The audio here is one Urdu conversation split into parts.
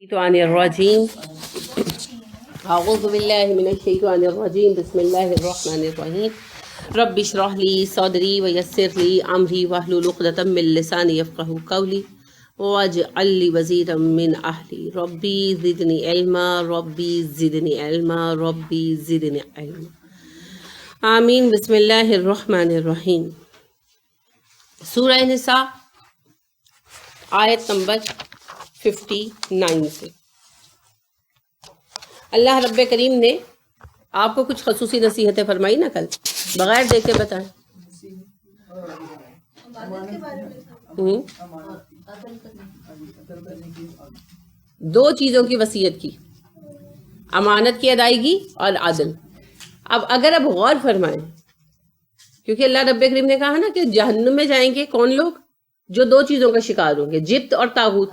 الشيطان الرجيم أعوذ بالله من الشيطان الرجيم بسم الله الرحمن الرحيم رب اشرح لي صدري ويسر لي أمري واحلل عقدة من لساني يفقهوا قولي واجعل لي وزيرا من أهلي ربي زدني علما ربي زدني علما ربي زدني علما آمین. بسم اللہ الرحمن الرحیم. سورہ نساء آیت نمبر 59 سے. اللہ رب کریم نے آپ کو کچھ خصوصی نصیحتیں فرمائی نا کل، بغیر دیکھے بتائیں. دو چیزوں کی وصیت کی، امانت کی ادائیگی اور عدل. اب اگر اب غور فرمائیں، کیونکہ اللہ رب کریم نے کہا نا کہ جہنم میں جائیں گے کون لوگ؟ جو دو چیزوں کا شکار ہوں گے، جبت اور طاغوت.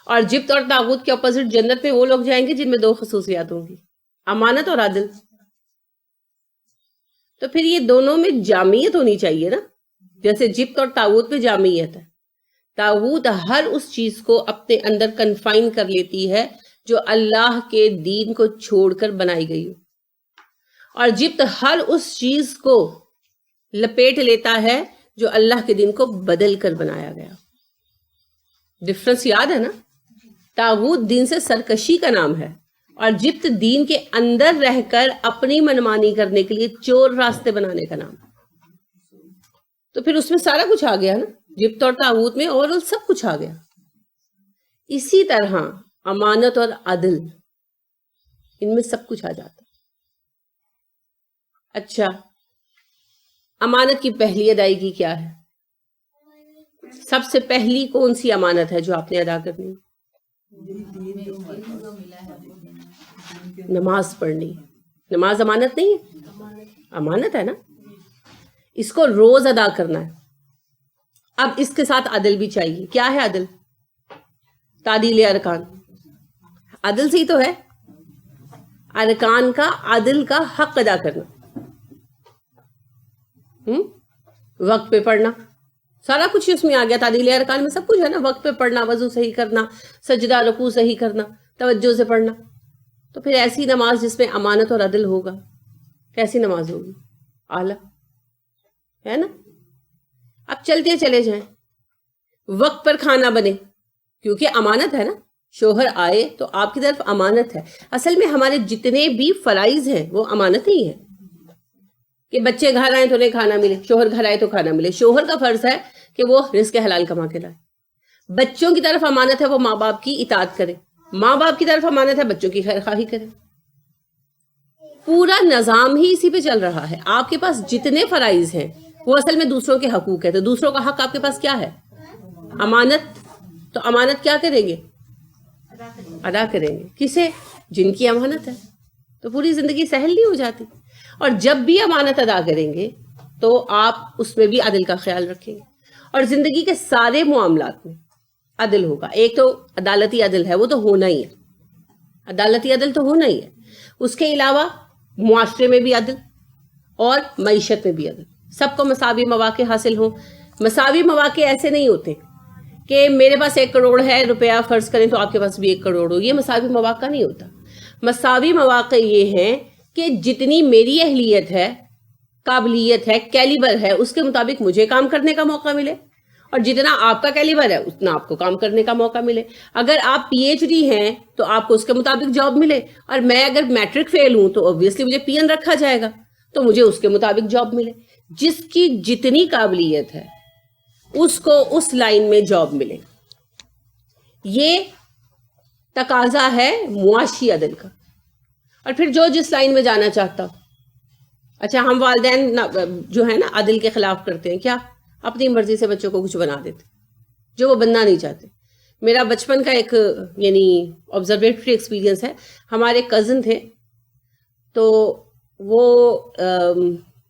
اور جبت اور طاغوت کے اپوزٹ جنت میں وہ لوگ جائیں گے جن میں دو خصوصیات ہوں گی، امانت اور عدل. تو پھر یہ دونوں میں جامعیت ہونی چاہیے نا، جیسے جبت اور طاغوت میں جامعیت ہے. طاغوت ہر اس چیز کو اپنے اندر کنفائن کر لیتی ہے جو اللہ کے دین کو چھوڑ کر بنائی گئی ہو، اور جبت ہر اس چیز کو لپیٹ لیتا ہے جو اللہ کے دین کو بدل کر بنایا گیا. ڈفرنس یاد ہے نا؟ طاغوت دین سے سرکشی کا نام ہے، اور جبت دین کے اندر رہ کر اپنی منمانی کرنے کے لیے چور راستے بنانے کا نام. تو پھر اس میں سارا کچھ آ گیا نا، جبت اور طاغوت میں اوورآل سب کچھ آ گیا. اسی طرح امانت اور عدل، ان میں سب کچھ آ جاتا. اچھا، امانت کی پہلی ادائیگی کیا ہے؟ سب سے پہلی کون سی امانت ہے جو آپ نے ادا کرنی؟ نماز پڑھنی. نماز امانت نہیں ہے؟ امانت ہے نا، اس کو روز ادا کرنا ہے. اب اس کے ساتھ عدل بھی چاہیے. کیا ہے عدل؟ تعدیل ارکان. عدل سے ہی تو ہے ارکان کا، عدل کا حق ادا کرنا. وقت پہ پڑھنا، سارا کچھ اس میں آ گیا. تعدیل ارکان میں سب کچھ ہے نا، وقت پہ پڑھنا، وضو صحیح کرنا، سجدہ رکوع صحیح کرنا، توجہ سے پڑھنا. تو پھر ایسی نماز جس میں امانت اور عدل ہوگا، کیسی نماز ہوگی؟ اعلیٰ ہے نا. اب چلتے چلے جائیں، وقت پر کھانا بنے، کیونکہ امانت ہے نا. شوہر آئے تو آپ کی طرف امانت ہے. اصل میں ہمارے جتنے بھی فرائض ہیں وہ امانت ہی ہیں. کہ بچے گھر آئیں تو انہیں کھانا ملے، شوہر گھر آئے تو کھانا ملے. شوہر کا فرض ہے کہ وہ رزق حلال کما کے لائے. بچوں کی طرف امانت ہے وہ ماں باپ کی اطاعت کرے. ماں باپ کی طرف امانت ہے بچوں کی خیر خواہی کرے. پورا نظام ہی اسی پہ چل رہا ہے. آپ کے پاس جتنے فرائض ہیں وہ اصل میں دوسروں کے حقوق ہے. تو دوسروں کا حق آپ کے پاس کیا ہے؟ امانت. تو امانت کیا کریں گے؟ ادا کریں گے. کسے؟ جن کی امانت ہے. تو پوری زندگی سہل نہیں ہو جاتی. اور جب بھی امانت ادا کریں گے تو آپ اس میں بھی عدل کا خیال رکھیں گے، اور زندگی کے سارے معاملات میں عدل ہوگا. ایک تو عدالتی عدل ہے، وہ تو ہونا ہی ہے. عدالتی عدل تو ہونا ہی ہے. اس کے علاوہ معاشرے میں بھی عدل اور معیشت میں بھی عدل. سب کو مساوی مواقع حاصل ہوں. مساوی مواقع ایسے نہیں ہوتے کہ میرے پاس 1 کروڑ ہے روپیہ فرض کریں تو آپ کے پاس بھی 1 کروڑ ہو. یہ مساوی مواقع نہیں ہوتا. مساوی مواقع یہ ہیں کہ جتنی میری اہلیت ہے، قابلیت ہے، کیلیبر ہے، اس کے مطابق مجھے کام کرنے کا موقع ملے، اور جتنا آپ کا کیلیبر ہے اتنا آپ کو کام کرنے کا موقع ملے. اگر آپ پی ایچ ڈی ہیں تو آپ کو اس کے مطابق جاب ملے، اور میں اگر میٹرک فیل ہوں تو اوبویسلی مجھے پی این رکھا جائے گا، تو مجھے اس کے مطابق جاب ملے. جس کی جتنی قابلیت ہے اس کو اس لائن میں جاب ملے. یہ تقاضا ہے معاشی عدل کا. اور پھر جو جس لائن میں جانا چاہتا. اچھا، ہم والدین جو ہے نا عدل کے خلاف کرتے ہیں. کیا؟ اپنی مرضی سے بچوں کو کچھ بنا دیتے جو وہ بننا نہیں چاہتے. میرا بچپن کا ایک یعنی آبزرویٹری ایکسپیرینس ہے. ہمارے کزن تھے تو وہ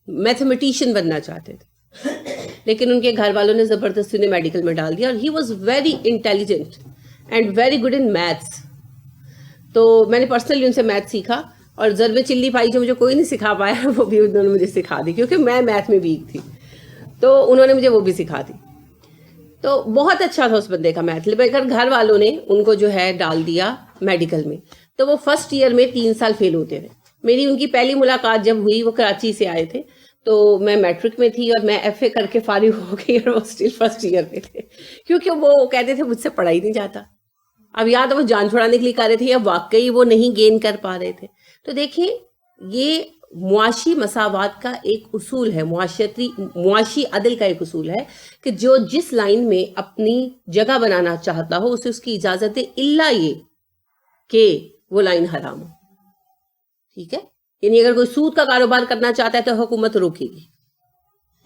میتھمیٹیشین بننا چاہتے تھے، لیکن ان کے گھر والوں نے زبردستی انہیں میڈیکل میں ڈال دیا. اور he was very intelligent and very good in maths. تو میں نے پرسنلی ان سے میتھ سیکھا، اور ضرب چلی پائی جو مجھے کوئی نہیں سکھا پایا وہ بھی انہوں نے مجھے سکھا دی، کیونکہ میں میتھ میں ویک تھی تو انہوں نے مجھے وہ بھی سکھا دی. تو بہت اچھا تھا اس بندے کا میتھ، لیکن گھر والوں نے ان کو جو ہے ڈال دیا میڈیکل میں. تو وہ فرسٹ ایئر میں 3 سال فیل ہوتے تھے. میری ان کی پہلی ملاقات جب ہوئی، وہ کراچی سے آئے تھے، تو میں میٹرک میں تھی اور میں ایف اے کر کے فارغ ہو گئی اور وہ اسٹل فرسٹ ایئر میں تھے، کیونکہ وہ کہتے تھے مجھ سے پڑھا ہی نہیں جاتا. اب یا تو وہ جان چھڑانے کے لیے کر رہے تھے یا واقعی وہ نہیں گین کر پا رہے تھے. تو دیکھیں یہ معاشی مساوات کا ایک اصول ہے، معاشی عدل کا ایک اصول ہے کہ جو جس لائن میں اپنی جگہ بنانا چاہتا ہو اسے اس کی اجازت ہے، الا یہ کہ وہ لائن حرام ہو. ٹھیک ہے، یعنی اگر کوئی سود کا کاروبار کرنا چاہتا ہے تو حکومت روکے گی،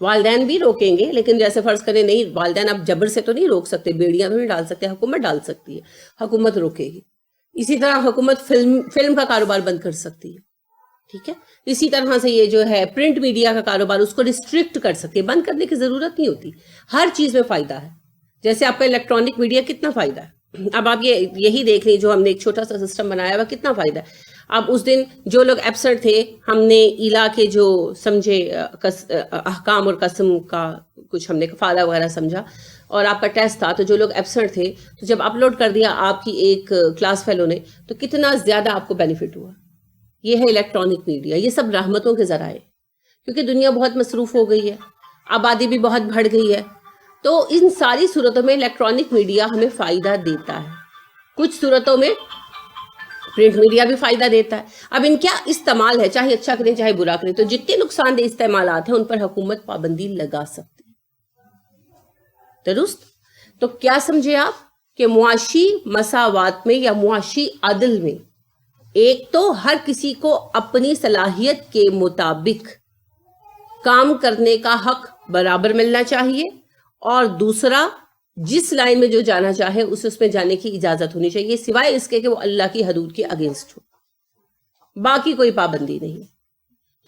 والدین بھی روکیں گے، لیکن جیسے فرض کریں نہیں والدین اب جبر سے تو نہیں روک سکتے، بیڑیاں تو نہیں ڈال سکتے، حکومت ڈال سکتی ہے، حکومت روکے گی. اسی طرح حکومت فلم کا کاروبار بند کر سکتی ہے. ٹھیک ہے، اسی طرح سے یہ جو ہے پرنٹ میڈیا کا کاروبار اس کو ریسٹرکٹ کر سکتی ہے. بند کرنے کی ضرورت نہیں ہوتی، ہر چیز میں فائدہ ہے. جیسے آپ کا الیکٹرانک میڈیا کتنا فائدہ ہے، اب آپ یہی دیکھ لیں جو ہم نے ایک چھوٹا سا سسٹم بنایا ہوا کتنا فائدہ ہے. اب اس دن جو لوگ ایبسنٹ تھے، ہم نے ایلا کے جو سمجھے احکام اور قسم کا کچھ ہم نے کفالہ وغیرہ سمجھا، اور آپ کا ٹیسٹ تھا، تو جو لوگ ایبسنٹ تھے تو جب اپلوڈ کر دیا آپ کی ایک کلاس فیلو نے، تو کتنا زیادہ آپ کو بینیفٹ ہوا. یہ ہے الیکٹرانک میڈیا. یہ سب رحمتوں کے ذرائع، کیونکہ دنیا بہت مصروف ہو گئی ہے، آبادی بھی بہت بڑھ گئی ہے. تو ان ساری صورتوں میں الیکٹرانک میڈیا ہمیں فائدہ دیتا ہے. کچھ صورتوں میں پرنٹ میڈیا بھی فائدہ دیتا ہے. اب ان کیا استعمال ہے، چاہے اچھا کریں چاہے برا کریں، تو جتنے نقصان دہ استعمالات ہیں ان پر حکومت پابندی لگا سکتی ہے. درست؟ تو کیا سمجھے آپ کہ معاشی مساوات میں یا معاشی عدل میں ایک تو ہر کسی کو اپنی صلاحیت کے مطابق کام کرنے کا حق برابر ملنا چاہیے، اور دوسرا جس لائن میں جو جانا چاہے اسے اس میں جانے کی اجازت ہونی چاہیے، سوائے اس کے کہ وہ اللہ کی حدود کے اگینسٹ ہو. باقی کوئی پابندی نہیں.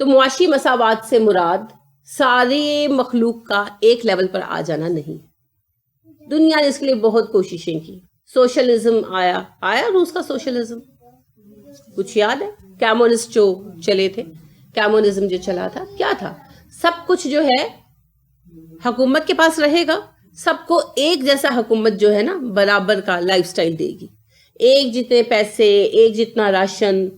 تو معاشی مساوات سے مراد سارے مخلوق کا ایک لیول پر آ جانا نہیں. دنیا نے اس کے لیے بہت کوششیں کی. سوشلزم آیا روس کا سوشلزم، کچھ یاد ہے؟ کمیونسٹ جو چلے تھے، کمیونزم جو چلا تھا، کیا تھا؟ سب کچھ جو ہے حکومت کے پاس رہے گا، سب کو ایک جیسا حکومت جو ہے نا برابر کا لائف سٹائل دے گی، ایک جتنے پیسے، ایک جتنا راشن،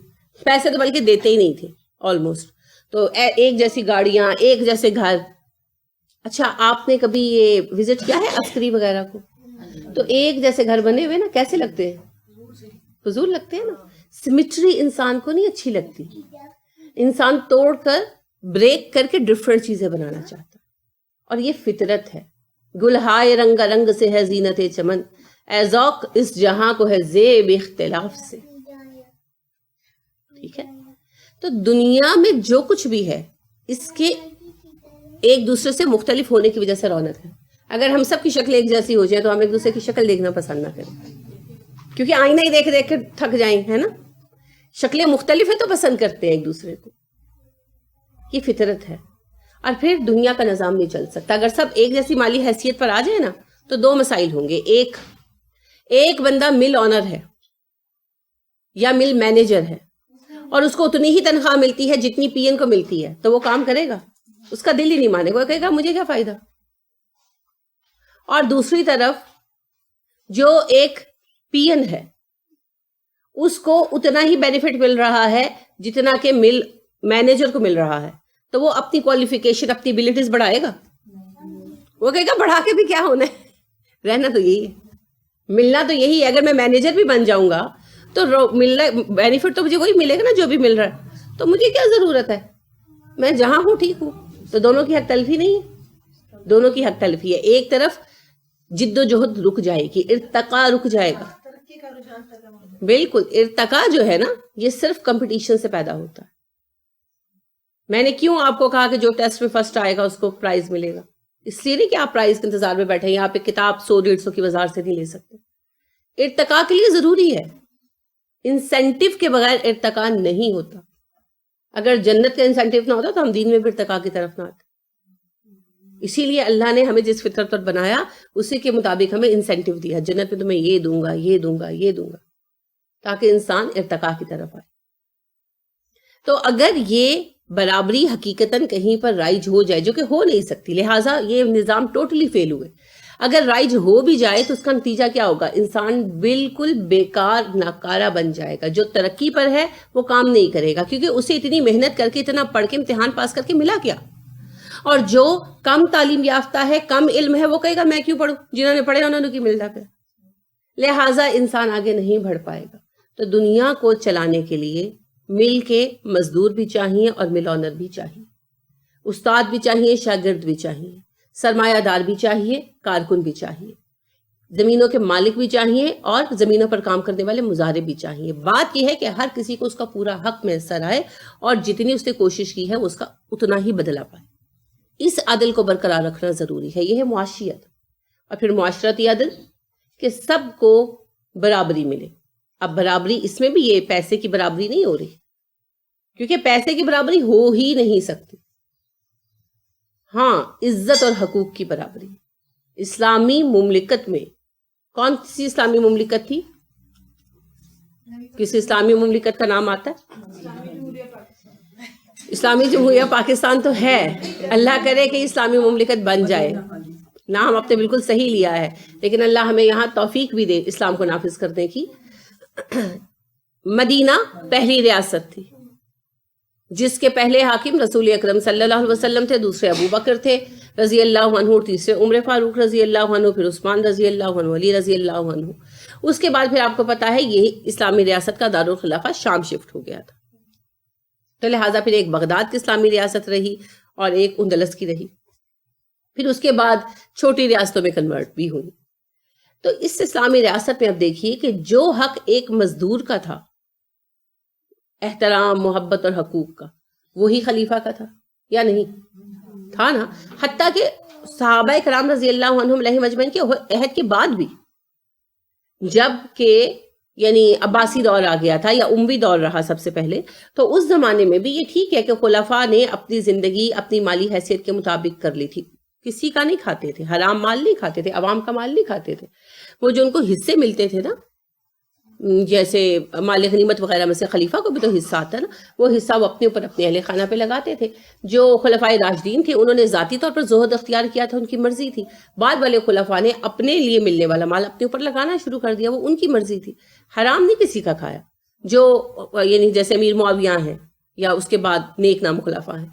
پیسے تو بلکہ دیتے ہی نہیں تھے آلموسٹ، تو ایک جیسی گاڑیاں، ایک جیسے گھر. اچھا آپ نے کبھی یہ وزٹ کیا ہے عسکری وغیرہ کو؟ تو ایک جیسے گھر بنے ہوئے نا کیسے لگتے ہیں؟ فضول لگتے ہیں نا. سیمیٹری انسان کو نہیں اچھی لگتی. انسان توڑ کر بریک کر کے ڈفرنٹ چیزیں بنانا چاہتا، اور یہ فطرت ہے. گلہائے رنگ رنگ سے ہے زینت چمن، اے ذوق اس جہاں کو ہے زیب اختلاف سے. ٹھیک ہے، تو دنیا میں جو کچھ بھی ہے اس کے ایک دوسرے سے مختلف ہونے کی وجہ سے رونق ہے. اگر ہم سب کی شکل ایک جیسی ہو جائے تو ہم ایک دوسرے کی شکل دیکھنا پسند نہ کریں، کیونکہ آئینہ ہی دیکھ دیکھ کے تھک جائیں، ہے نا. شکلیں مختلف ہیں تو پسند کرتے ہیں ایک دوسرے کو، یہ فطرت ہے. اور پھر دنیا کا نظام نہیں چل سکتا. اگر سب ایک جیسی مالی حیثیت پر آ جائے نا تو 2 مسائل ہوں گے. ایک بندہ مل آنر ہے یا مل مینیجر ہے اور اس کو اتنی ہی تنخواہ ملتی ہے جتنی پی این کو ملتی ہے، تو وہ کام کرے گا؟ اس کا دل ہی نہیں مانے گا، وہ کہے گا مجھے کیا فائدہ. اور دوسری طرف جو ایک پی این ہے اس کو اتنا ہی بینیفٹ مل رہا ہے جتنا کہ مینیجر کو مل رہا ہے، تو وہ اپنی کوالیفیکیشن، اپنی ایبلٹیز بڑھائے گا؟ وہ کہے گا بڑھا کے بھی کیا ہونا ہے، رہنا تو یہی ہے، ملنا تو یہی ہے. اگر میں مینیجر بھی بن جاؤں گا تو ملنا بینیفٹ تو مجھے وہی ملے گا نا جو بھی مل رہا ہے، تو مجھے کیا ضرورت ہے، میں جہاں ہوں ٹھیک ہوں. تو دونوں کی حق تلفی نہیں ہے، دونوں کی حق تلفی ہے. ایک طرف جد و جہد رک جائے گی، ارتقا رک جائے گا. بالکل، ارتقا جو ہے نا یہ صرف کمپٹیشن سے پیدا ہوتا ہے. میں نے کیوں آپ کو کہا کہ جو ٹیسٹ میں فرسٹ آئے گا اس کو پرائز ملے گا؟ اس لیے نہیں کہ آپ پرائز کے انتظار میں بیٹھے ہیں، یہاں پہ کتاب 100-150 کی بازار سے نہیں لے سکتے. ارتقا کے لیے ضروری ہے، انسینٹیو کے بغیر ارتقا نہیں ہوتا. اگر جنت کا انسینٹیو نہ ہوتا تو ہم دین میں بھی ارتقا کی طرف نہ آتے. اسی لیے اللہ نے ہمیں جس فطرت پر بنایا اسی کے مطابق ہمیں انسینٹیو دیا، جنت میں تمہیں یہ دوں گا، یہ دوں گا، یہ دوں گا، تاکہ انسان ارتقا کی طرف آئے. تو اگر یہ برابری حقیقتاً کہیں پر رائج ہو جائے، جو کہ ہو نہیں سکتی، لہٰذا یہ نظام ٹوٹلی فیل ہوئے. اگر رائج ہو بھی جائے تو اس کا نتیجہ کیا ہوگا؟ انسان بالکل بیکار ناکارہ بن جائے گا. جو ترقی پر ہے وہ کام نہیں کرے گا، کیونکہ اسے اتنی محنت کر کے اتنا پڑھ کے امتحان پاس کر کے ملا کیا. اور جو کم تعلیم یافتہ ہے، کم علم ہے، وہ کہے گا میں کیوں پڑھوں، جنہوں نے پڑھے انہوں نے کیوں ملتا پھر. لہٰذا انسان آگے نہیں بڑھ پائے گا. تو دنیا کو چلانے کے لیے مل کے مزدور بھی چاہیے اور مل آنر بھی چاہیے، استاد بھی چاہیے، شاگرد بھی چاہیے، سرمایہ دار بھی چاہیے، کارکن بھی چاہیے، زمینوں کے مالک بھی چاہیے اور زمینوں پر کام کرنے والے مظاہرے بھی چاہیے. بات یہ ہے کہ ہر کسی کو اس کا پورا حق میسر آئے اور جتنی اس نے کوشش کی ہے وہ اس کا اتنا ہی بدلہ پائے. اس عدل کو برقرار رکھنا ضروری ہے. یہ ہے معاشیت. اور پھر معاشرتی عدل کہ سب کو برابری ملے. اب برابری اس میں بھی یہ پیسے کی برابری نہیں ہو رہی، کیونکہ پیسے کی برابری ہو ہی نہیں سکتی. ہاں، عزت اور حقوق کی برابری. اسلامی مملکت میں کون سی اسلامی مملکت تھی؟ کسی اسلامی مملکت کا نام آتا ہے؟ اسلامی جمہوریہ پاکستان تو ہے. اللہ کرے کہ اسلامی مملکت بن جائے. نام آپ نے بالکل صحیح لیا ہے، لیکن اللہ ہمیں یہاں توفیق بھی دے اسلام کو نافذ کرنے کی. مدینہ پہلی ریاست تھی جس کے پہلے حاکم رسول اکرم صلی اللہ علیہ وسلم تھے، دوسرے ابو بکر تھے رضی اللہ عنہ، تیسرے عمر فاروق رضی اللہ عنہ، پھر عثمان رضی اللہ عنہ، علی رضی اللہ عنہ. اس کے بعد پھر آپ کو پتا ہے یہ اسلامی ریاست کا دارالخلافہ شام شفٹ ہو گیا تھا. تو لہٰذا پھر ایک بغداد کی اسلامی ریاست رہی اور ایک اندلس کی رہی. پھر اس کے بعد چھوٹی ریاستوں میں کنورٹ بھی ہوئی. تو اس اسلامی ریاست میں اب دیکھیے کہ جو حق ایک مزدور کا تھا، احترام، محبت اور حقوق کا، وہی خلیفہ کا تھا یا نہیں تھا نا. حتیٰ کہ صحابہ کرام رضی اللہ عنہم علیہم اجمعین کے عہد کے بعد بھی، جب کہ یعنی عباسی دور آ گیا تھا یا اموی دور رہا سب سے پہلے، تو اس زمانے میں بھی یہ ٹھیک ہے کہ خلفاء نے اپنی زندگی اپنی مالی حیثیت کے مطابق کر لی تھی. کسی کا نہیں کھاتے تھے، حرام مال نہیں کھاتے تھے، عوام کا مال نہیں کھاتے تھے. وہ جو ان کو حصے ملتے تھے نا، جیسے مال غنیمت وغیرہ میں سے خلیفہ کو بھی تو حصہ آتا ہے نا، وہ حصہ وہ اپنے اوپر اپنے اہل خانہ پہ لگاتے تھے. جو خلفائے راشدین تھے انہوں نے ذاتی طور پر زہد اختیار کیا تھا، ان کی مرضی تھی. بعد والے خلفاء نے اپنے لیے ملنے والا مال اپنے اوپر لگانا شروع کر دیا، وہ ان کی مرضی تھی. حرام نہیں کسی کا کھایا. جو یعنی جیسے امیر معاویہ ہیں یا اس کے بعد نیک نام خلفاء ہیں،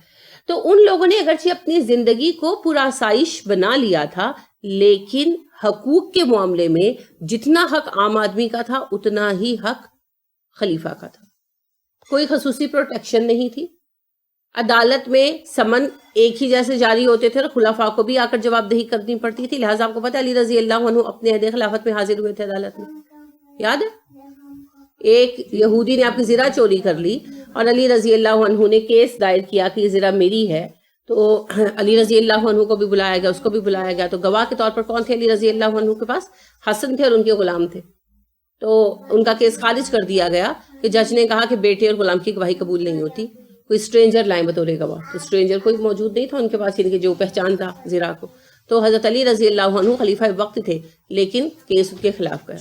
تو ان لوگوں نے اگرچہ اپنی زندگی کو پورا آسائش بنا لیا تھا، لیکن حقوق کے معاملے میں جتنا حق عام آدمی کا تھا اتنا ہی حق خلیفہ کا تھا. کوئی خصوصی پروٹیکشن نہیں تھی. عدالت میں سمن ایک ہی جیسے جاری ہوتے تھے اور خلفاء کو بھی آ کر جواب دہی کرنی پڑتی تھی. لہٰذا آپ کو پتہ ہے علی رضی اللہ عنہ اپنے عہد خلافت میں حاضر ہوئے تھے عدالت میں، یاد ہے؟ ایک یہودی نے آپ کی زرہ چوری کر لی اور علی رضی اللہ عنہ نے کیس دائر کیا کہ یہ زرہ میری ہے. تو علی رضی اللہ عنہ کو بھی بلایا گیا، اس کو بھی بلایا گیا. تو گواہ کے طور پر کون تھے علی رضی اللہ عنہ کے پاس؟ حسن تھے اور ان کے غلام تھے. تو ان کا کیس خارج کر دیا گیا کہ جج نے کہا کہ بیٹے اور غلام کی گواہی قبول نہیں ہوتی، کوئی اسٹرینجر لائیں بطور گواہ. تو اسٹرینجر کوئی موجود نہیں تھا ان کے پاس، یعنی کہ جو پہچان تھا زرہ کو. تو حضرت علی رضی اللہ عنہ خلیفہ وقت تھے، لیکن کیس ان کے خلاف گیا.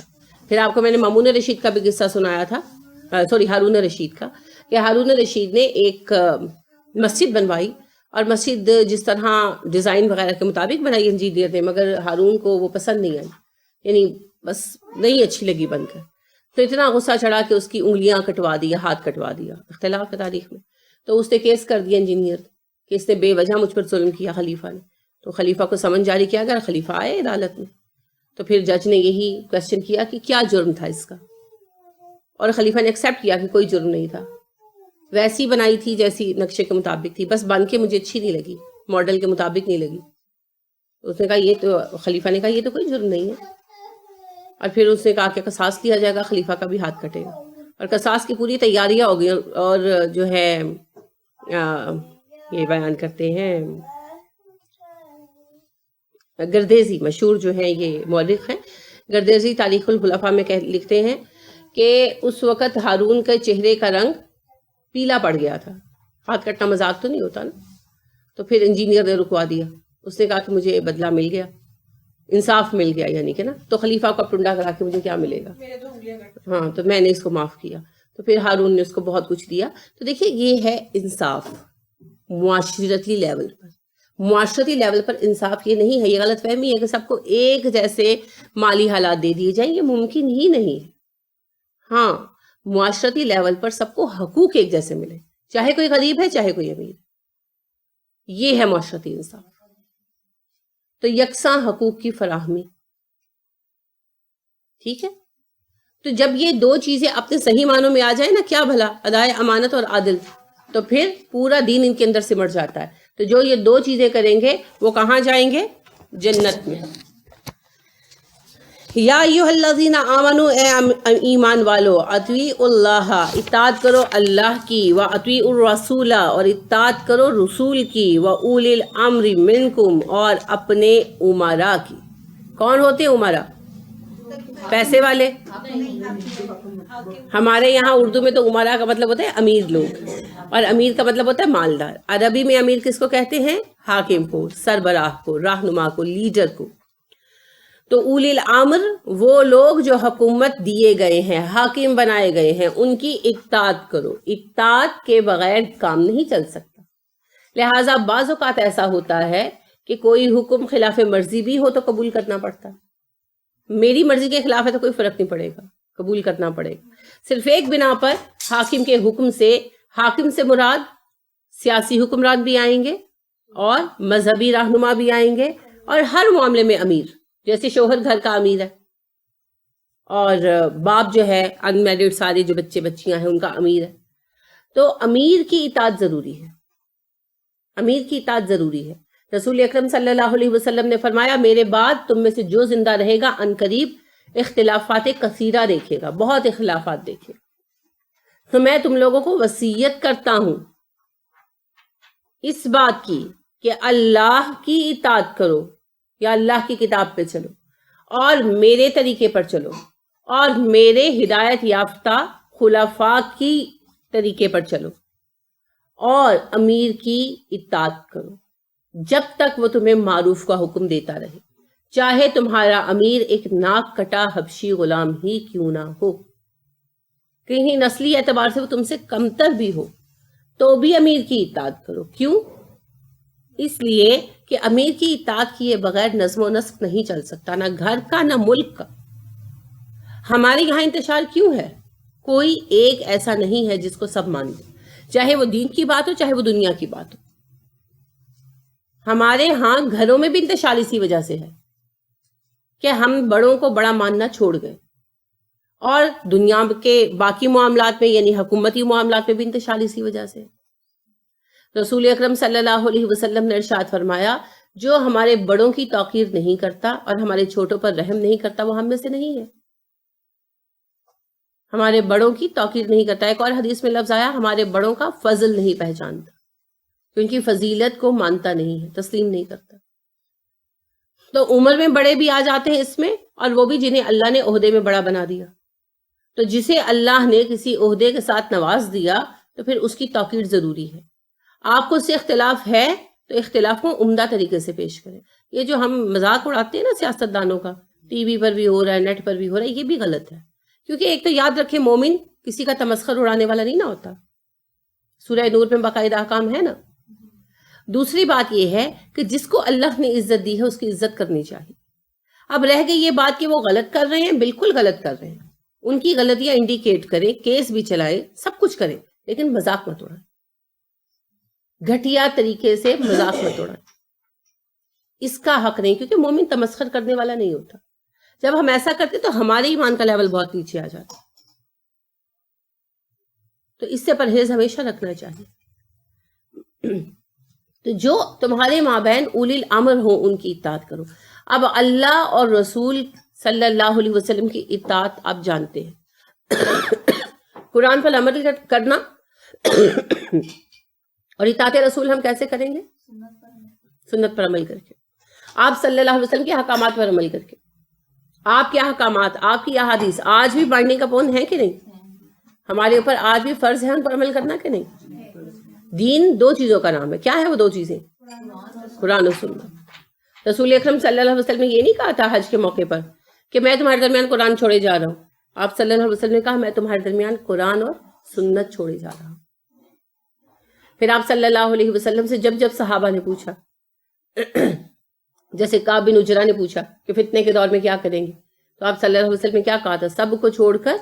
پھر آپ کو میں نے مامون رشید کا بھی قصہ سنایا تھا، ہارون رشید کا، کہ ہارون رشید نے ایک مسجد بنوائی اور مسجد جس طرح ڈیزائن وغیرہ کے مطابق بنائی انجینئر نے، مگر ہارون کو وہ پسند نہیں آئی، یعنی بس نہیں اچھی لگی بن کر. تو اتنا غصہ چڑھا کہ اس کی انگلیاں کٹوا دیا، ہاتھ کٹوا دیا. اختلاف ہے تاریخ میں. تو اس نے کیس کر دیا انجینئر کہ اس نے بے وجہ مجھ پر ظلم کیا خلیفہ نے. تو خلیفہ کو سمن جاری کیا گیا، خلیفہ آئے عدالت میں. تو پھر جج نے یہی کوشچن کیا کہ کیا جرم تھا اس کا، اور خلیفہ نے ایکسیپٹ کیا کہ کوئی جرم نہیں تھا، ویسی بنائی تھی جیسی نقشے کے مطابق تھی، بس بن کے مجھے اچھی نہیں لگی، ماڈل کے مطابق نہیں لگی. اس نے کہا یہ تو، خلیفہ نے کہا یہ تو کوئی جرم نہیں ہے. اور پھر اس نے کہا کہ قصاص لیا جائے گا، خلیفہ کا بھی ہاتھ کٹے گا. اور قصاص کی پوری تیاریاں ہو گئی. اور جو ہے یہ بیان کرتے ہیں گردیزی، مشہور جو ہیں یہ مورخ ہیں، گردیزی تاریخ الخلفاء میں لکھتے ہیں کہ اس وقت ہارون کے چہرے کا رنگ پیلا پڑ گیا تھا. ہاتھ کٹنا مذاق تو نہیں ہوتا نا. تو پھر انجینئر نے رکوا دیا. اس نے کہا کہ مجھے بدلہ مل گیا، انصاف مل گیا، یعنی کہ نا. تو خلیفہ کو ٹنڈا کرا کے مجھے کیا ملے گا، ہاں تو میں نے اس کو معاف کیا. تو پھر ہارون نے اس کو بہت کچھ دیا. تو دیکھیے یہ ہے انصاف معاشرتی لیول پر. معاشرتی لیول پر انصاف یہ نہیں ہے، یہ غلط فہمی ہے کہ سب کو ایک جیسے مالی حالات دے دیے جائیں، یہ ممکن ہی نہیں ہے۔ ہاں، معاشرتی لیول پر سب کو حقوق ایک جیسے ملے، چاہے کوئی غریب ہے چاہے کوئی امیر، یہ ہے معاشرتی انصاف۔ تو یکساں حقوق کی فراہمی، ٹھیک ہے۔ تو جب یہ دو چیزیں اپنے صحیح معنوں میں آ جائیں نا، کیا بھلا، ادائے امانت اور عادل، تو پھر پورا دین ان کے اندر سمٹ جاتا ہے۔ تو جو یہ دو چیزیں کریں گے وہ کہاں جائیں گے؟ جنت میں۔ یا ایھا الذین آمنوا، اے ایمان والو، اطیعوا اللہ، اطاعت کرو اللہ کی، واطیعوا الرسول، اور اطاعت کرو رسول کی، واولی الامر منکم، اور اپنے امراء کی۔ کون ہوتے ہیں امراء؟ پیسے والے۔ ہمارے یہاں اردو میں تو امراء کا مطلب ہوتا ہے امیر لوگ، اور امیر کا مطلب ہوتا ہے مالدار۔ عربی میں امیر کس کو کہتے ہیں؟ حاکم کو، سربراہ کو، رہنما کو، لیڈر کو۔ تو اولی الامر وہ لوگ جو حکومت دیے گئے ہیں، حاکم بنائے گئے ہیں، ان کی اطاعت کرو۔ اطاعت کے بغیر کام نہیں چل سکتا۔ لہٰذا بعض اوقات ایسا ہوتا ہے کہ کوئی حکم خلاف مرضی بھی ہو تو قبول کرنا پڑتا ہے۔ میری مرضی کے خلاف ہے تو کوئی فرق نہیں پڑے گا، قبول کرنا پڑے گا۔ صرف ایک بنا پر حاکم کے حکم سے، حاکم سے مراد سیاسی حکمران بھی آئیں گے اور مذہبی رہنما بھی آئیں گے، اور ہر معاملے میں امیر، جیسے شوہر گھر کا امیر ہے، اور باپ جو ہے ان میرڈ سارے جو بچے بچیاں ہیں ان کا امیر ہے۔ تو امیر کی اطاعت ضروری ہے، امیر کی اطاعت ضروری ہے۔ رسول اکرم صلی اللہ علیہ وسلم نے فرمایا، میرے بعد تم میں سے جو زندہ رہے گا ان قریب اختلافات کثیرہ دیکھے گا، بہت اختلافات دیکھے گا۔ تو میں تم لوگوں کو وصیت کرتا ہوں اس بات کی کہ اللہ کی اطاعت کرو، یا اللہ کی کتاب پہ چلو، اور میرے طریقے پر چلو، اور میرے ہدایت یافتہ خلفاء کی طریقے پر چلو، اور امیر کی اطاعت کرو جب تک وہ تمہیں معروف کا حکم دیتا رہے، چاہے تمہارا امیر ایک ناک کٹا حبشی غلام ہی کیوں نہ ہو، کہیں نسلی اعتبار سے وہ تم سے کمتر بھی ہو، تو بھی امیر کی اطاعت کرو۔ کیوں؟ اس لیے کہ امیر کی اطاعت کیے بغیر نظم و نسق نہیں چل سکتا، نہ گھر کا نہ ملک کا۔ ہمارے یہاں انتشار کیوں ہے؟ کوئی ایک ایسا نہیں ہے جس کو سب مان لیں، چاہے وہ دین کی بات ہو چاہے وہ دنیا کی بات ہو۔ ہمارے ہاں گھروں میں بھی انتشار اسی وجہ سے ہے کہ ہم بڑوں کو بڑا ماننا چھوڑ گئے، اور دنیا کے باقی معاملات میں یعنی حکومتی معاملات میں بھی انتشار اسی وجہ سے ہے۔ رسول اکرم صلی اللہ علیہ وسلم نے ارشاد فرمایا، جو ہمارے بڑوں کی توقیر نہیں کرتا اور ہمارے چھوٹوں پر رحم نہیں کرتا وہ ہم میں سے نہیں ہے۔ ہمارے بڑوں کی توقیر نہیں کرتا۔ ایک اور حدیث میں لفظ آیا، ہمارے بڑوں کا فضل نہیں پہچانتا، کیونکہ فضیلت کو مانتا نہیں ہے، تسلیم نہیں کرتا۔ تو عمر میں بڑے بھی آ جاتے ہیں اس میں، اور وہ بھی جنہیں اللہ نے عہدے میں بڑا بنا دیا۔ تو جسے اللہ نے کسی عہدے کے ساتھ نواز دیا تو پھر اس کی توقیر ضروری ہے۔ آپ کو اس سے اختلاف ہے تو اختلاف کو عمدہ طریقے سے پیش کریں۔ یہ جو ہم مذاق اڑاتے ہیں نا سیاست دانوں کا، ٹی وی پر بھی ہو رہا ہے، نیٹ پر بھی ہو رہا ہے، یہ بھی غلط ہے۔ کیونکہ ایک تو یاد رکھیں، مومن کسی کا تمسخر اڑانے والا نہیں نہ ہوتا، سورہ نور میں باقاعدہ احکام ہے نا۔ دوسری بات یہ ہے کہ جس کو اللہ نے عزت دی ہے اس کی عزت کرنی چاہیے۔ اب رہ گئی یہ بات کہ وہ غلط کر رہے ہیں، بالکل غلط کر رہے ہیں، ان کی غلطیاں انڈیکیٹ کریں، کیس بھی چلائیں، سب کچھ کریں، لیکن مذاق مت اڑائیں، گھٹیا طریقے سے مذاق مت اڑائیں، اس کا حق نہیں، کیونکہ مومن تمسخر کرنے والا نہیں ہوتا۔ جب ہم ایسا کرتے تو ہمارے ایمان کا لیول بہت نیچے آ جاتا، تو اس سے پرہیز ہمیشہ رکھنا چاہیے۔ تو جو تمہارے مابین اولی الامر ہوں ان کی اطاعت کرو۔ اب اللہ اور رسول صلی اللہ علیہ وسلم کی اطاعت آپ جانتے ہیں، قرآن پر عمل کرنا، اور اطاعت رسول ہم کیسے کریں گے؟ سنت پر عمل کر کے، آپ صلی اللہ علیہ وسلم کے احکامات پر عمل کر کے۔ آپ کے احکامات، آپ کی احادیث آج بھی بائنڈنگ اپون ہیں کہ نہیں؟ ہمارے اوپر آج بھی فرض ہے ان پر عمل کرنا کہ نہیں؟ دین دو چیزوں کا نام ہے، کیا ہے وہ دو چیزیں؟ قرآن و سنت۔ رسول اکرم صلی اللہ علیہ وسلم نے یہ نہیں کہا تھا حج کے موقع پر کہ میں تمہارے درمیان قرآن چھوڑے جا رہا ہوں، آپ صلی اللہ علیہ وسلم نے کہا میں تمہارے درمیان قرآن اور سنت چھوڑے جا رہا ہوں۔ پھر آپ صلی اللہ علیہ وسلم سے جب صحابہ نے پوچھا جیسے کعب بن عجرہ نے پوچھا کہ فتنے کے دور میں کیا کریں گے، تو آپ صلی اللہ علیہ وسلم نے کیا کہا تھا؟ سب کو چھوڑ کر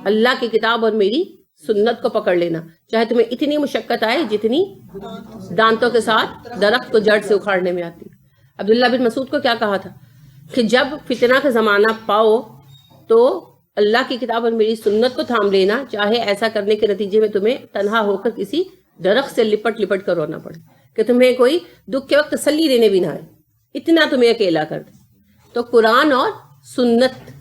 اللہ کی کتاب اور میری سنت کو پکڑ لینا، چاہے تمہیں اتنی مشقت آئے جتنی دانتوں کے ساتھ درخت کو جڑ سے اکھاڑنے میں آتی۔ عبداللہ بن مسعود کو کیا کہا تھا کہ جب فتنہ کا زمانہ پاؤ تو اللہ کی کتاب اور میری سنت کو تھام لینا، چاہے ایسا کرنے کے نتیجے میں تمہیں تنہا ہو کر کسی درخت سے لپٹ لپٹ کر رونا پڑے، کہ تمہیں کوئی دکھ کے وقت تسلی دینے بھی نہ آئے، اتنا تمہیں اکیلا کر دے۔ تو قرآن اور سنت،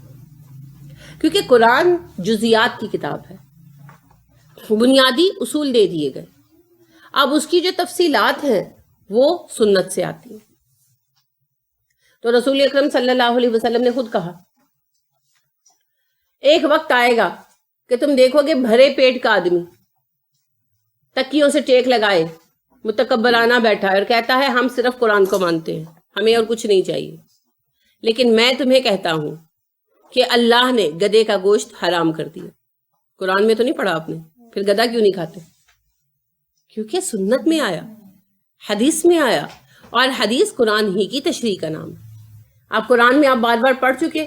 کیونکہ قرآن جزیات کی کتاب ہے، بنیادی اصول دے دیے گئے، اب اس کی جو تفصیلات ہیں وہ سنت سے آتی ہیں۔ تو رسول اکرم صلی اللہ علیہ وسلم نے خود کہا ایک وقت آئے گا کہ تم دیکھو گے بھرے پیٹ کا آدمی تکیوں سے ٹیک لگائے متکبرانہ بیٹھا ہے اور کہتا ہے ہم صرف قرآن کو مانتے ہیں، ہمیں اور کچھ نہیں چاہیے، لیکن میں تمہیں کہتا ہوں کہ اللہ نے گدھے کا گوشت حرام کر دیا۔ قرآن میں تو نہیں پڑھا آپ نے، پھر گدھا کیوں نہیں کھاتے؟ کیونکہ سنت میں آیا، حدیث میں آیا، اور حدیث قرآن ہی کی تشریح کا نام ہے۔ آپ قرآن میں آپ بار بار پڑھ چکے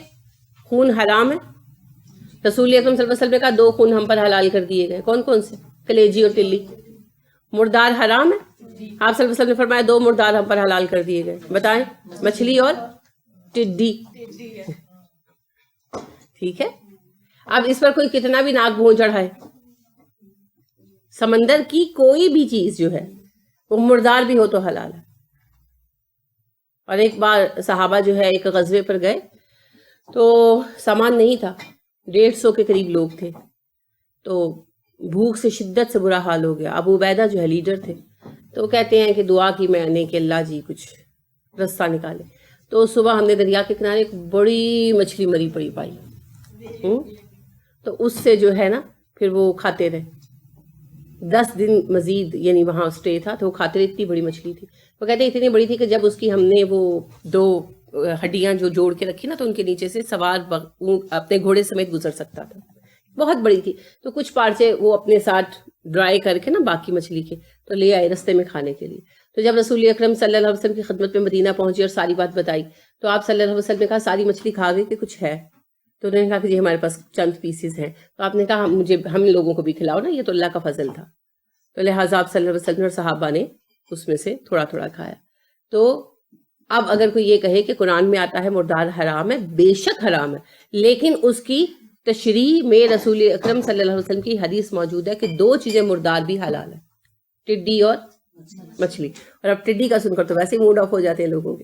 خون حرام ہے، رسول اکرم صلی اللہ علیہ وسلم نے کہا 2 خون ہم پر حلال کر دیے گئے، کون کون سے؟ کلیجی اور ٹلی۔ مردار حرام ہے، آپ صلی اللہ علیہ وسلم نے فرمایا 2 مردار ہم پر حلال کر دیے گئے، بتائیں؟ مچھلی اور ٹڈی۔ ٹھیک ہے، اب اس پر کوئی کتنا بھی ناک بھون چڑھائے، سمندر کی کوئی بھی چیز جو ہے وہ مردار بھی ہو تو حلال ہے۔ اور ایک بار صحابہ جو ہے ایک غزوے پر گئے تو سامان نہیں تھا، 150 کے قریب لوگ تھے، تو بھوک سے شدت سے برا حال ہو گیا۔ ابو عبیدہ جو ہے لیڈر تھے، تو وہ کہتے ہیں کہ دعا کی میں نے کہ اللہ جی کچھ رستہ نکالے۔ تو صبح ہم نے دریا کے کنارے ایک بڑی مچھلی مری پڑی پائی، تو اس سے جو ہے نا پھر وہ کھاتے رہے 10 دن مزید، یعنی وہاں اسٹے تھا تو وہ کھاتے رہے، اتنی بڑی مچھلی تھی۔ وہ کہتے ہیں اتنی بڑی تھی کہ جب اس کی ہم نے وہ 2 ہڈیاں جو جوڑ کے رکھی نا تو ان کے نیچے سے سوار اپنے گھوڑے سمیت گزر سکتا تھا، بہت بڑی تھی۔ تو کچھ پارچے وہ اپنے ساتھ ڈرائی کر کے نا باقی مچھلی کے تو لے آئے رستے میں کھانے کے لیے۔ تو جب رسول اکرم صلی اللہ علیہ وسلم کی خدمت میں مدینہ پہنچی اور ساری بات بتائی تو آپ صلی اللہ علیہ وسلم نے کہا ساری مچھلی کھا گئی کہ کچھ ہے؟ تو انہوں نے کہا کہ جی ہمارے پاس چند پیسز ہیں۔ تو آپ نے کہا ہم لوگوں کو بھی کھلاؤ نا، یہ تو اللہ کا فضل تھا۔ تو لہٰذا آپ صلی اللہ علیہ وسلم اور صحابہ نے اس میں سے تھوڑا تھوڑا کھایا۔ تو اب اگر کوئی یہ کہے کہ قرآن میں آتا ہے مردار حرام ہے، بے شک حرام ہے، لیکن اس کی تشریح میں رسول اکرم صلی اللہ علیہ وسلم کی حدیث موجود ہے کہ 2 چیزیں مردار بھی حلال ہیں، ٹڈی اور مچھلی۔ اور اب ٹڈی کا سن کر تو ویسے ہی موڈ آف ہو جاتے ہیں لوگوں کے،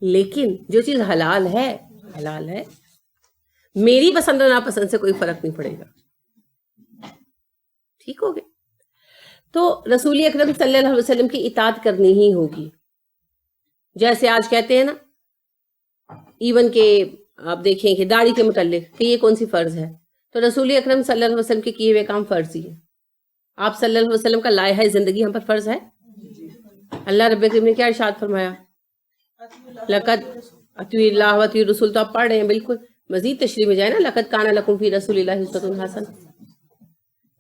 لیکن جو چیز حلال ہے حلال ہے، میری پسند اور ناپسند سے کوئی فرق نہیں پڑے گا۔ ٹھیک ہو گیا؟ تو رسول اکرم صلی اللہ علیہ وسلم کی اطاعت کرنی ہی ہوگی۔ جیسے آج کہتے ہیں نا، ایون کہ آپ دیکھیں کہ داڑھی کے متعلق کہ یہ کون سی فرض ہے، تو رسول اکرم صلی اللہ علیہ وسلم کے کیے ہوئے کام فرض ہی ہے۔ آپ صلی اللہ علیہ وسلم کا لائحہ زندگی ہم پر فرض ہے۔ اللہ رب العزت نے کیا ارشاد فرمایا؟ لقد اطیعوا اللہ و اطیعوا الرسول، تو آپ پڑھ رہے ہیں، بالکل مزید تشریح میں جائے نا، لقد کان لکم فی رسول اللہ اسوۃ حسنہ۔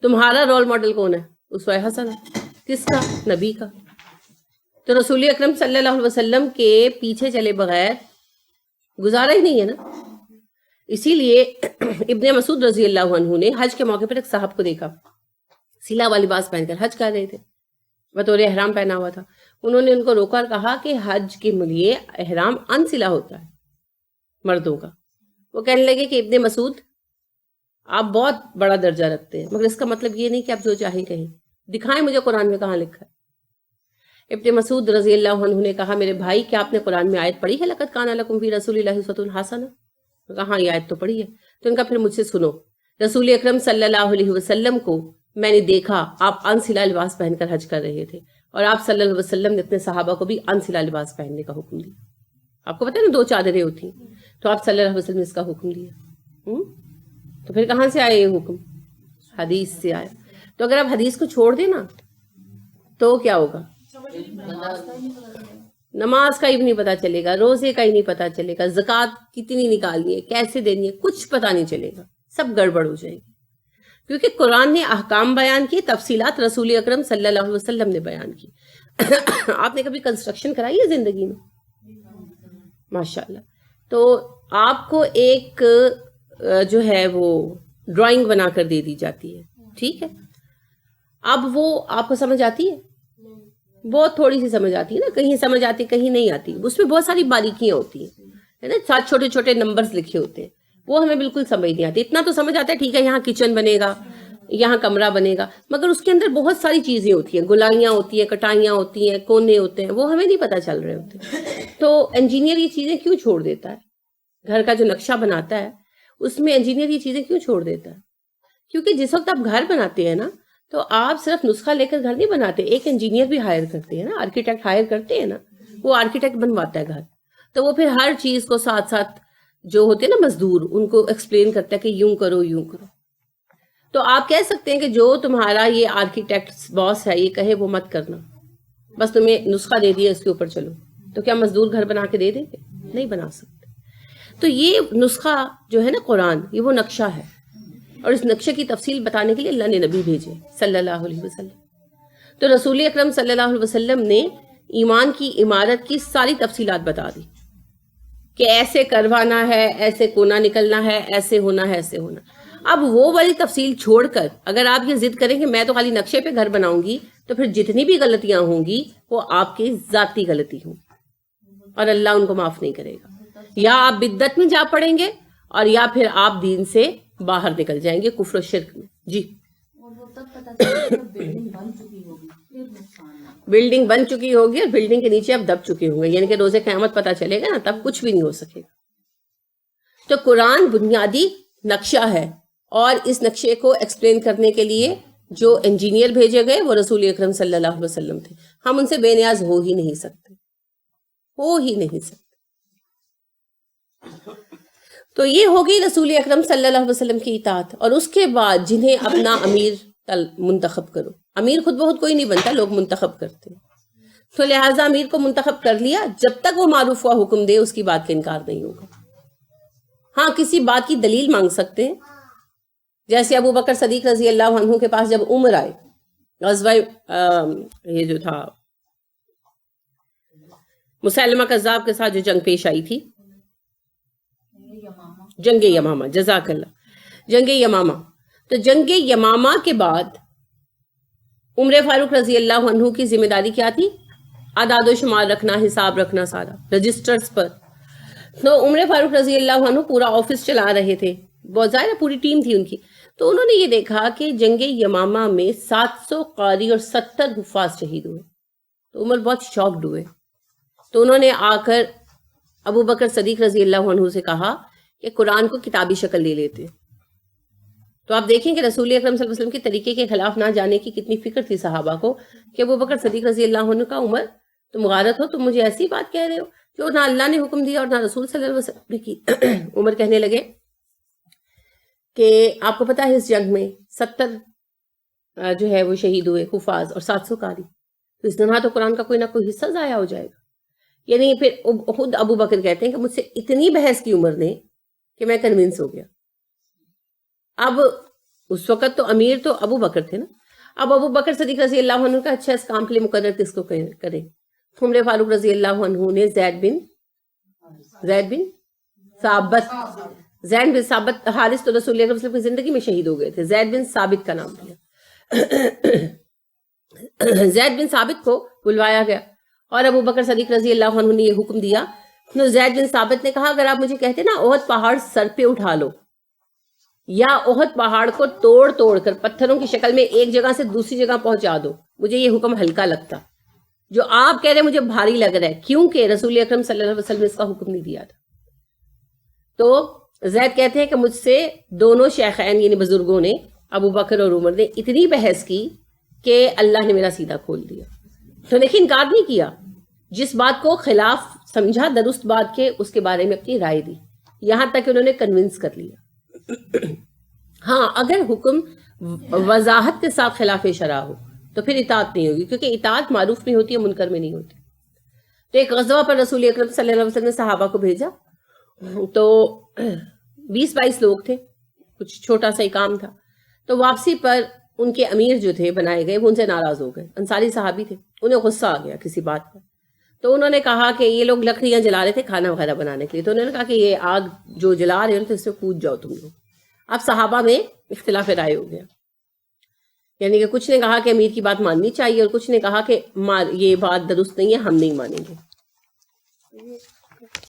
تمہارا رول ماڈل کون ہے؟ اسوہ حسنہ کس کا؟ نبی کا۔ تو رسول اکرم صلی اللہ علیہ وسلم کے پیچھے چلے بغیر گزارا ہی نہیں ہے نا۔ اسی لیے ابن مسعود رضی اللہ عنہ نے حج کے موقع پر ایک صاحب کو دیکھا، سلا والا لباس پہن کر حج کر رہے تھے، بطور احرام پہنا ہوا تھا۔ انہوں نے ان کو روکا اور کہا کہ حج کے لیے احرام انسلا ہوتا ہے مردوں کا۔ وہ کہنے لگے کہ ابن مسعود آپ بہت بڑا درجہ رکھتے ہیں، مگر اس کا مطلب یہ نہیں کہ آپ جو چاہیں کہیں، دکھائیں مجھے قرآن میں کہاں لکھا ہے۔ ابن مسعود رضی اللہ عنہ نے کہا میرے بھائی کیا آپ نے قرآن میں آیت پڑھی ہے لقد کان لکم فی رسول اللہ اسوۃ حسنہ؟ کہا یہ آیت تو پڑھی ہے۔ تو ان کا پھر مجھ سے سنو، رسول اکرم صلی اللہ علیہ وسلم کو میں نے دیکھا آپ انسلا لباس پہن کر حج کر رہے تھے، اور آپ صلی اللہ علیہ وسلم نے اپنے صحابہ کو بھی انسلا لباس پہننے کا حکم دیا۔ آپ کو پتہ ہے نا 2 چادریں ہوتی ہیں، تو آپ صلی اللہ علیہ وسلم نے اس کا حکم دیا۔ تو پھر کہاں سے آیا یہ حکم؟ حدیث سے آیا۔ تو اگر آپ حدیث کو چھوڑ دیں نا تو کیا ہوگا؟ نماز کا ہی نہیں پتا چلے گا، روزے کا ہی نہیں پتا چلے گا، زکوٰۃ کتنی نکالنی ہے، کیسے دینی ہے، کچھ پتا نہیں چلے گا، سب گڑبڑ ہو جائے گی۔ کیونکہ قرآن نے احکام بیان کی، تفصیلات رسول اکرم صلی اللہ علیہ وسلم نے بیان کی۔ آپ نے کبھی کنسٹرکشن کرائی ہے زندگی میں؟ ماشاءاللہ. تو آپ کو ایک جو ہے وہ ڈرائنگ بنا کر دے دی جاتی ہے, ٹھیک ہے, اب وہ آپ کو سمجھ آتی ہے؟ بہت تھوڑی سی سمجھ آتی ہے نا, کہیں سمجھ آتی کہیں نہیں آتی. اس میں بہت ساری باریکیاں ہوتی ہیں, ہے نا, ساتھ چھوٹے چھوٹے نمبرز لکھے ہوتے ہیں, وہ ہمیں بالکل سمجھ نہیں آتی. اتنا تو سمجھ آتا ہے ٹھیک ہے یہاں کچن بنے گا, یہاں کمرہ بنے گا, مگر اس کے اندر بہت ساری چیزیں ہوتی ہیں, گلائیاں ہوتی ہیں, کٹائیاں ہوتی ہیں, کونے ہوتے ہیں, وہ ہمیں نہیں پتہ چل رہے ہوتے. تو انجینئر یہ چیزیں کیوں چھوڑ دیتا ہے؟ گھر کا جو نقشہ بناتا ہے اس میں انجینئر یہ چیزیں کیوں چھوڑ دیتا ہے؟ کیونکہ جس وقت آپ گھر بناتے ہیں نا, تو آپ صرف نسخہ لے کر گھر نہیں بناتے, ایک انجینئر بھی ہائر کرتے ہیں نا, آرکیٹیکٹ ہائر کرتے ہیں نا, وہ آرکیٹیکٹ بنواتا ہے گھر. تو وہ پھر ہر چیز کو ساتھ ساتھ جو ہوتے ہیں نا مزدور, ان کو ایکسپلین کرتا ہے کہ یوں کرو یوں کرو. تو آپ کہہ سکتے ہیں کہ جو تمہارا یہ آرکیٹیکٹ باس ہے یہ کہے وہ مت کرنا, بس تمہیں نسخہ دے دیا اس کے اوپر چلو. تو کیا مزدور گھر بنا کے دے دیں گے؟ نہیں بنا سکتے. تو یہ نسخہ جو ہے نا قرآن, یہ وہ نقشہ ہے, اور اس نقشے کی تفصیل بتانے کے لیے اللہ نے نبی بھیجے صلی اللہ علیہ وسلم. تو رسول اکرم صلی اللہ علیہ وسلم نے ایمان کی عمارت کی ساری تفصیلات بتا دی کہ ایسے کروانا ہے, ایسے کونا نکلنا ہے, ایسے ہونا ہے, ایسے ہونا. اب وہ والی تفصیل چھوڑ کر اگر آپ یہ ضد کریں کہ میں تو خالی نقشے پہ گھر بناؤں گی, تو پھر جتنی بھی غلطیاں ہوں گی وہ آپ کی ذاتی غلطی ہوں, اور اللہ ان کو معاف نہیں کرے گا. یا آپ بدعت میں جا پڑیں گے, اور یا پھر آپ دین سے باہر نکل جائیں گے کفر و شرک میں. جی, بلڈنگ بن چکی ہوگی اور بلڈنگ کے نیچے اب دب چکے ہوں گے, یعنی کہ روز قیامت پتہ چلے گا نا, تب کچھ بھی نہیں ہو سکے گا. تو قرآن بنیادی نقشہ ہے, اور اس نقشے کو ایکسپلین کرنے کے لیے جو انجینئر بھیجے گئے وہ رسول اکرم صلی اللہ علیہ وسلم تھے. ہم ان سے بے نیاز ہو ہی نہیں سکتے, ہو ہی نہیں سکتے. تو یہ ہوگی رسول اکرم صلی اللہ علیہ وسلم کی اطاعت. اور اس کے بعد جنہیں اپنا امیر منتخب کرو. امیر خود بخود کوئی نہیں بنتا, لوگ منتخب کرتے ہیں. تو لہٰذا امیر کو منتخب کر لیا, جب تک وہ معروف ہوا حکم دے اس کی بات کا انکار نہیں ہوگا. ہاں کسی بات کی دلیل مانگ سکتے ہیں, جیسے ابو بکر صدیق رضی اللہ عنہ کے پاس جب عمر آئے, غزوہ یہ جو تھا مسیلمہ کذاب کے ساتھ جو جنگ پیش آئی تھی, جنگ یمامہ, جزاک اللہ, جنگ یمامہ. تو جنگ یمامہ کے بعد عمر فاروق رضی اللہ عنہ کی ذمہ داری کیا تھی؟ اعداد و شمار رکھنا, حساب رکھنا سارا رجسٹرز پر. تو عمر فاروق رضی اللہ عنہ پورا آفس چلا رہے تھے, بہت ظاہر پوری ٹیم تھی ان کی. تو انہوں نے یہ دیکھا کہ جنگ یمامہ میں 700 قاری اور 70 حفاظ شہید ہوئے. تو عمر بہت شاکڈ ہوئے. تو انہوں نے آ کر ابو بکر صدیق رضی اللہ عنہ سے کہا کہ قرآن کو کتابی شکل لے لیتے. تو آپ دیکھیں کہ رسول اکرم صلی اللہ علیہ وسلم کے طریقے کے خلاف نہ جانے کی کتنی فکر تھی صحابہ کو, کہ ابو بکر صدیق رضی اللہ عنہ کا عمر تم غارت ہو, تم مجھے ایسی بات کہہ رہے ہو جو نہ اللہ نے حکم دیا اور نہ رسول صلی اللہ علیہ وسلم نے کی. عمر کہنے لگے کہ آپ کو پتا ہے اس جنگ میں 70 جو ہے وہ شہید ہوئے حفاظ اور 700 قاری, تو اس طرح تو قرآن کا کوئی نہ کوئی حصہ ضائع ہو جائے گا. یعنی پھر خود ابو بکر کہتے ہیں کہ مجھ سے اتنی بحث کی عمر نے کہ میں کنونس ہو گیا. اب اس وقت تو امیر تو ابو بکر تھے نا. اب ابو بکر صدیق رضی اللہ عنہ کا اچھا اس کام کے لیے مقرر کس کو کرے؟ عمر فاروق رضی اللہ عنہ نے زید بن ثابت حارث تو رسول اللہ صلی اللہ علیہ وسلم کی زندگی میں شہید ہو گئے تھے, زید بن ثابت کا نام دیا. زید بن ثابت کو بلوایا گیا اور ابو بکر صدیق رضی اللہ عنہ نے یہ حکم دیا. تو زید بن ثابت نے کہا اگر آپ مجھے کہتے نا احد پہاڑ سر پہ اٹھا لو, یا احد پہاڑ کو توڑ کر پتھروں کی شکل میں ایک جگہ سے دوسری جگہ پہنچا دو, مجھے یہ حکم ہلکا لگتا. جو آپ کہہ رہے ہیں مجھے بھاری لگ رہا ہے, کیونکہ رسول اکرم صلی اللہ علیہ وسلم نے اس کا حکم نہیں دیا تھا. تو زید کہتے ہیں کہ مجھ سے دونوں شیخین یعنی بزرگوں نے, ابو بکر اور عمر نے اتنی بحث کی کہ اللہ نے میرا سیدھا کھول دیا. تو لیکن انکار نہیں کیا, جس بات کو خلاف سمجھا درست بات کے اس کے بارے میں اپنی رائے دی, یہاں تک کہ انہوں نے کنونس کر لیا. ہاں اگر حکم وضاحت کے ساتھ خلاف شرع ہو تو پھر اطاعت نہیں ہوگی, کیونکہ اطاعت معروف میں ہوتی ہے منکر میں نہیں ہوتی. تو ایک غزوہ پر رسول اکرم صلی اللہ علیہ وسلم نے صحابہ کو بھیجا, تو 20-22 لوگ تھے, کچھ چھوٹا سا ہی کام تھا. تو واپسی پر ان کے امیر جو تھے بنائے گئے وہ ان سے ناراض ہو گئے, انصاری صحابی تھے, انہیں غصہ آ گیا کسی بات پر. تو انہوں نے کہا کہ یہ لوگ لکڑیاں جلا رہے تھے کھانا وغیرہ بنانے کے لیے, تو انہوں نے کہا کہ یہ آگ جو جلا رہے ہیں تو اس میں کود جاؤ تم لوگ. اب صحابہ میں اختلاف رائے ہو گیا, یعنی کہ کچھ نے کہا کہ امیر کی بات ماننی چاہیے اور کچھ نے کہا کہ یہ بات درست نہیں ہے, ہم نہیں مانیں گے.